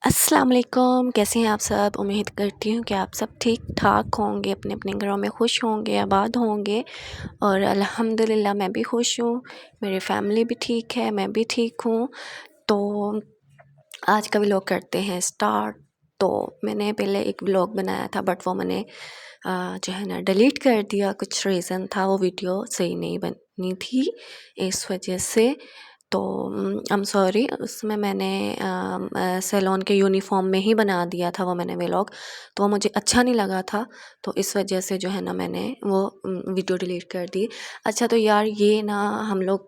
السلام علیکم، کیسے ہیں آپ سب؟ امید کرتی ہوں کہ آپ سب ٹھیک ٹھاک ہوں گے، اپنے اپنے گھروں میں خوش ہوں گے، آباد ہوں گے، اور الحمدللہ میں بھی خوش ہوں، میری فیملی بھی ٹھیک ہے، میں بھی ٹھیک ہوں۔ تو آج کا ولاگ کرتے ہیں اسٹارٹ۔ تو میں نے پہلے ایک ولاگ بنایا تھا، بٹ وہ میں نے جو ہے نا ڈیلیٹ کر دیا، کچھ ریزن تھا، وہ ویڈیو صحیح نہیں بنی تھی اس وجہ سے، تو ایم سوری۔ اس میں نے سیلون کے یونیفارم میں ہی بنا دیا تھا وہ میں نے ولاگ، تو وہ مجھے اچھا نہیں لگا تھا، تو اس وجہ سے جو ہے نا میں نے وہ ویڈیو ڈیلیٹ کر دی۔ اچھا تو یار یہ نا ہم لوگ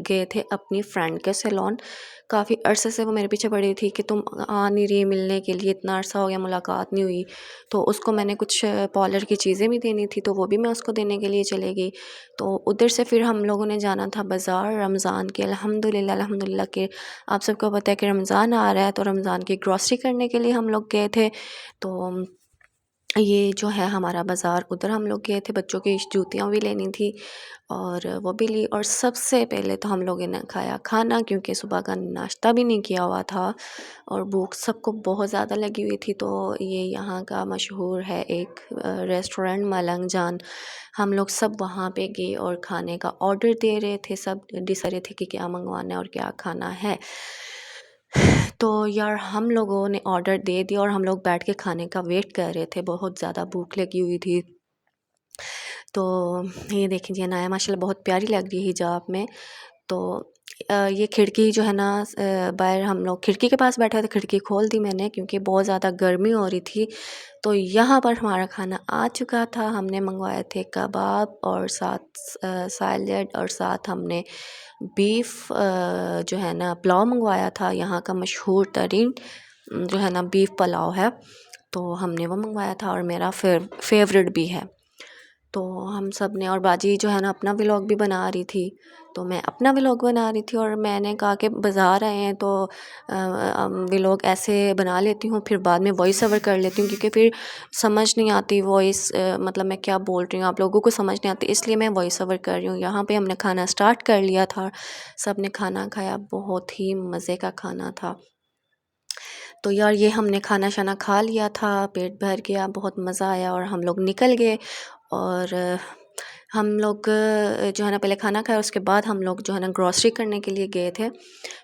گئے تھے اپنی فرینڈ کے سیلون، کافی عرصے سے وہ میرے پیچھے پڑی تھی کہ تم آ نہیں رہی ملنے کے لیے، اتنا عرصہ ہو گیا ملاقات نہیں ہوئی، تو اس کو میں نے کچھ پارلر کی چیزیں بھی دینی تھی، تو وہ بھی میں اس کو دینے کے لیے چلے گئی۔ تو ادھر سے پھر ہم لوگوں نے جانا تھا بازار رمضان کے، الحمدللہ کہ آپ سب کو پتہ ہے کہ رمضان آ رہا ہے، تو رمضان کی گروسری کرنے کے لیے ہم لوگ گئے تھے۔ تو یہ جو ہے ہمارا بازار، ادھر ہم لوگ گئے تھے، بچوں کی جوتیاں بھی لینی تھی اور وہ بھی لی، اور سب سے پہلے تو ہم لوگوں نے کھایا کھانا، کیونکہ صبح کا ناشتہ بھی نہیں کیا ہوا تھا اور بھوک سب کو بہت زیادہ لگی ہوئی تھی۔ تو یہ یہاں کا مشہور ہے ایک ریسٹورینٹ ملنگ جان، ہم لوگ سب وہاں پہ گئے اور کھانے کا آرڈر دے رہے تھے، سب ڈسائڈ رہے تھے کہ کیا منگوانا ہے اور کیا کھانا ہے۔ تو یار ہم لوگوں نے آرڈر دے دیا اور ہم لوگ بیٹھ کے کھانے کا ویٹ کر رہے تھے، بہت زیادہ بھوک لگی ہوئی تھی۔ تو یہ دیکھیں جی عنایا ماشاء اللہ بہت پیاری لگ رہی ہے حجاب میں۔ تو یہ کھڑکی جو ہے نا باہر ہم لوگ کھڑکی کے پاس بیٹھے تھے، کھڑکی کھول دی میں نے کیونکہ بہت زیادہ گرمی ہو رہی تھی۔ تو یہاں پر ہمارا کھانا آ چکا تھا، ہم نے منگوائے تھے کباب اور ساتھ سیلیڈ، اور ساتھ ہم نے بیف جو ہے نا پلاؤ منگوایا تھا، یہاں کا مشہور ترین جو ہے نا بیف پلاؤ ہے، تو ہم نے وہ منگوایا تھا اور میرا فیوریٹ بھی ہے۔ تو ہم سب نے، اور باجی جو ہے نا اپنا ولاگ بھی بنا رہی تھی، تو میں اپنا ولاگ بنا رہی تھی، اور میں نے کہا کہ بازار آئے ہیں تو ولاگ ایسے بنا لیتی ہوں، پھر بعد میں وائس اوور کر لیتی ہوں، کیونکہ پھر سمجھ نہیں آتی وائس، مطلب میں کیا بول رہی ہوں آپ لوگوں کو سمجھ نہیں آتی، اس لیے میں وائس اوور کر رہی ہوں۔ یہاں پہ ہم نے کھانا اسٹارٹ کر لیا تھا، سب نے کھانا کھایا، بہت ہی مزے کا کھانا تھا۔ تو یار یہ ہم نے کھانا شانا کھا لیا تھا، پیٹ بھر گیا، بہت مزہ آیا، اور ہم لوگ نکل گئے، اور ہم لوگ جو ہے نا پہلے کھانا کھایا، اس کے بعد ہم لوگ جو ہے نا گروسری کرنے کے لیے گئے تھے۔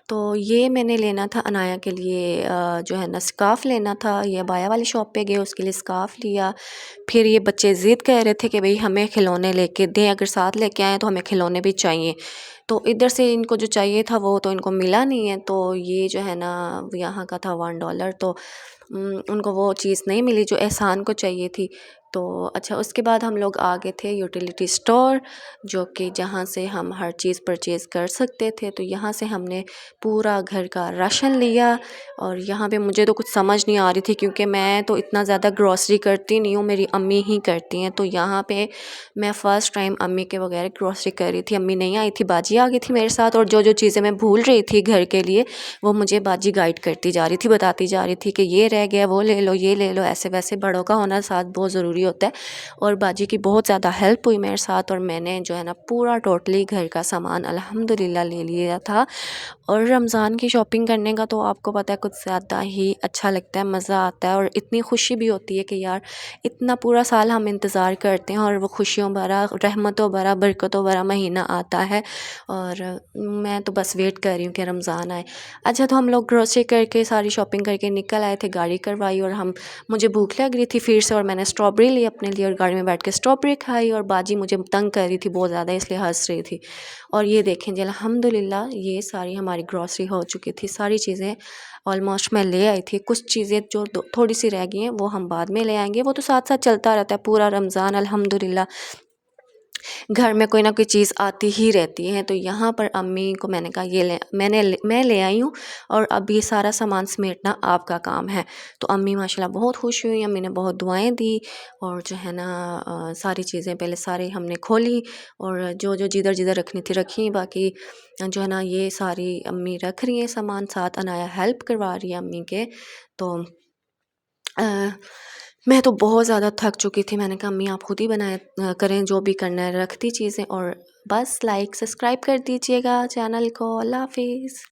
تو یہ میں نے لینا تھا عنایا کے لیے جو ہے نا اسکارف لینا تھا، یہ بایا والی شاپ پہ گئے، اس کے لیے اسکارف لیا۔ پھر یہ بچے ضد کہہ رہے تھے کہ بھئی ہمیں کھلونے لے کے دیں، اگر ساتھ لے کے آئیں تو ہمیں کھلونے بھی چاہیے، تو ادھر سے ان کو جو چاہیے تھا وہ تو ان کو ملا نہیں ہے، تو یہ جو ہے نا یہاں کا تھا $1، تو ان کو وہ چیز نہیں ملی جو احسان کو چاہیے تھی۔ تو اچھا اس کے بعد ہم لوگ آ گئے تھے یوٹیلیٹی اسٹور، جو کہ جہاں سے ہم ہر چیز پرچیز کر سکتے تھے، تو یہاں سے ہم نے پورا گھر کا راشن لیا، اور یہاں پہ مجھے تو کچھ سمجھ نہیں آ رہی تھی، کیونکہ میں تو اتنا زیادہ گروسری کرتی نہیں ہوں، میری امی ہی کرتی ہیں، تو یہاں پہ میں فرسٹ ٹائم امی کے وغیرہ گروسری کر رہی تھی، امی نہیں آئی تھی، باجی آ گئی تھی میرے ساتھ، اور جو جو چیزیں میں بھول رہی تھی گھر کے لیے وہ مجھے باجی گائیڈ کرتی جا رہی تھی، بتاتی جا رہی تھی کہ یہ رہ گیا، وہ لے لو، یہ لے لو، ایسے ویسے بڑوں کا ہونا ساتھ بہت ضروری ہوتا ہے، اور باجی کی بہت زیادہ ہیلپ ہوئی میرے ساتھ، اور میں نے جو ہے نا پورا ٹوٹلی گھر کا سامان الحمدللہ لے لیا تھا۔ اور رمضان کی شاپنگ کرنے کا تو آپ کو پتہ ہے کچھ زیادہ ہی اچھا لگتا ہے، مزہ آتا ہے، اور اتنی خوشی بھی ہوتی ہے کہ یار اتنا پورا سال ہم انتظار کرتے ہیں اور وہ خوشیوں بھرا، رحمتوں بھرا، برکتوں بھرا مہینہ آتا ہے، اور میں تو بس ویٹ کر رہی ہوں کہ رمضان آئے۔ اچھا تو ہم لوگ گروسری کر کے ساری شاپنگ کر کے نکل آئے تھے، گاڑی کروائی، اور مجھے بھوک لگ رہی تھی پھر سے، اور میں نے اسٹرابری لی اپنے لیے اور گاڑی میں بیٹھ کے اسٹرابری کھائی، اور باجی مجھے تنگ کر رہی تھی بہت زیادہ، اس لیے ہنس رہی تھی۔ اور یہ دیکھیں جی الحمدللہ یہ ساری ہماری گروسری ہو چکی تھی، ساری چیزیں آلموسٹ میں لے آئی تھی، کچھ چیزیں جو تھوڑی سی رہ گئی ہیں وہ ہم بعد میں لے آئیں گے، وہ تو ساتھ ساتھ چلتا رہتا ہے پورا رمضان، الحمدللہ گھر میں کوئی نہ کوئی چیز آتی ہی رہتی ہے۔ تو یہاں پر امی کو میں نے کہا یہ میں لے آئی ہوں، اور اب یہ سارا سامان سمیٹنا آپ کا کام ہے، تو امی ماشاءاللہ بہت خوش ہوئی، امی نے بہت دعائیں دی، اور جو ہے نا ساری چیزیں پہلے سارے ہم نے کھولی، اور جو جو جدھر جدھر رکھنی تھی رکھی، باقی جو ہے نا یہ ساری امی رکھ رہی ہیں سامان، ساتھ عنایا ہیلپ کروا رہی ہے امی کے۔ تو میں تو بہت زیادہ تھک چکی تھی، میں نے کہا امی آپ خود ہی بنایا کریں، جو بھی کرنا ہے رکھ دی چیزیں، اور بس لائک سبسکرائب کر دیجیے گا چینل کو۔ اللہ حافظ۔